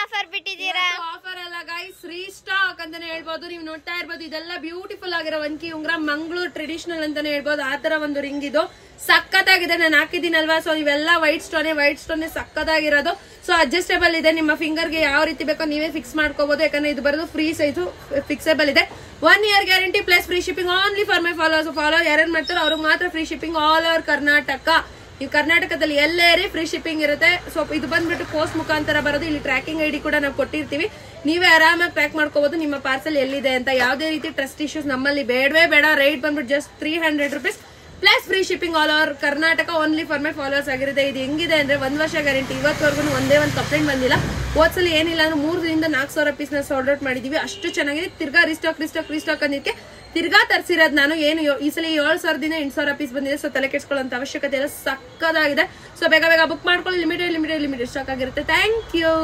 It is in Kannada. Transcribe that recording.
ಆಫರ್ ಬಿಟ್ಟಿದ್ದೀರಾ? ಆಫರ್ ಅಲ್ಲ ಗೈಸ್, ರೀಸ್ಟಾಕ್ ಅಂತಾನೆ ಹೇಳ್ಬೋದು. ನೀವು ನೋಡ್ತಾ ಇರ್ಬೋದು, ಇದೆಲ್ಲ ಬ್ಯೂಟಿಫುಲ್ ಆಗಿರೋ ವಂಕಿ ಉಂಗ್ರ, ಮಂಗಳೂರು ಟ್ರೆಡಿಷನಲ್ ಅಂತಾನೆ ಹೇಳ್ಬೋದು. ಆ ತರ ಒಂದು ರಿಂಗ್ ಇದು ಸಕ್ಕತ್ತಾಗಿದೆ. ನಾನು ಹಾಕಿದ್ದೀನಲ್ವಾ, ಸೊ ಇವೆಲ್ಲ ವೈಟ್ ಸ್ಟೋನ್ ಸಕ್ಕತ್ತಾಗಿರೋದು. ಸೊ ಅಡ್ಜಸ್ಟೇಬಲ್ ಇದೆ, ನಿಮ್ಮ ಫಿಂಗರ್ ಗೆ ಯಾವ ರೀತಿ ಬೇಕೋ ನೀವೇ ಫಿಕ್ಸ್ ಮಾಡ್ಕೋಬಹುದು. ಯಾಕಂದ್ರೆ ಇದು ಬರೋದು ಫ್ರೀ ಸೈಜು, ಫಿಕ್ಸೇಬಲ್ ಇದೆ. 1 year guarantee plus free shipping only for my followers. Follow ಯಾರ್ಯಾರು ಮಾಡ್ತಾರೋ ಅವ್ರಿಗೆ ಮಾತ್ರ free shipping all over Karnataka. ನೀವು ಕರ್ನಾಟಕದಲ್ಲಿ ಎಲ್ಲೇ ಫ್ರೀ ಶಿಪ್ಪಿಂಗ್ ಇರುತ್ತೆ. ಸೊ ಇದು ಬಂದ್ಬಿಟ್ಟು ಪೋಸ್ಟ್ ಮುಖಾಂತರ ಬರೋದು. ಇಲ್ಲಿ ಟ್ರ್ಯಾಕಿಂಗ್ ಐಡಿ ಕೂಡ ನಾವು ಕೊಟ್ಟಿರ್ತೀವಿ, ನೀವೇ ಆರಾಮಾಗಿ ಟ್ರ್ಯಾಕ್ ಮಾಡ್ಕೋಬಹುದು ನಿಮ್ಮ ಪಾರ್ಸಲ್ ಎಲ್ಲಿದೆ ಅಂತ. ಯಾವುದೇ ರೀತಿ ಟ್ರಸ್ಟ್ ಇಶ್ಯೂಸ್ ನಮ್ಮಲ್ಲಿ ಬೇಡವೇ ಬೇಡ. ರೇಟ್ ಬಂದ್ಬಿಟ್ಟು just 300 rupees plus free shipping all over Karnataka only for my followers ಆಗಿರುತ್ತೆ. ಇದು ಹೆಂಗಿದೆ ಅಂದ್ರೆ 1 ವರ್ಷ ಗ್ಯಾರಂಟಿ. ಇವತ್ತವರೆಗೂ ಒಂದೇ ಒಂದು ಕಂಪ್ಲೇಂಟ್ ಬಂದಿಲ್ಲ. ಹೋದ್ಸಲ ಏನಿಲ್ಲ ಅಂದ್ರೆ 3ರಿಂದ 4,000 ಪೀಸ್ ನ ಸೋಲ್ಡ್ ಔಟ್ ಮಾಡಿದೀವಿ. ಅಷ್ಟು ಚೆನ್ನಾಗಿದೆ. ತಿರ್ಗಾ ರಿಸ್ಟಾಕ್ ಅಂದಿಕ್ಕೆ ತಿರ್ಗಾ ತರಿಸಿರೋದು ನಾನು. ಏನು ಈ ಸಲ 7,000ದಿಂದ 8,000 ಪೀಸ್ ಬಂದಿದೆ. ಸೊ ತಲೆ ಕೆಡ್ಸ್ಕೊಳ್ಳೋಂತ ಅವಶ್ಯಕತೆ ಇಲ್ಲ, ಸಕ್ಕದಾಗಿದೆ. ಸೊ ಬೇಗ ಬುಕ್ ಮಾಡ್ಕೊಳ್ಳಿ. ಲಿಮಿಟೆಡ್ ಸ್ಟಾಕ್ ಆಗಿರುತ್ತೆ. Thank you.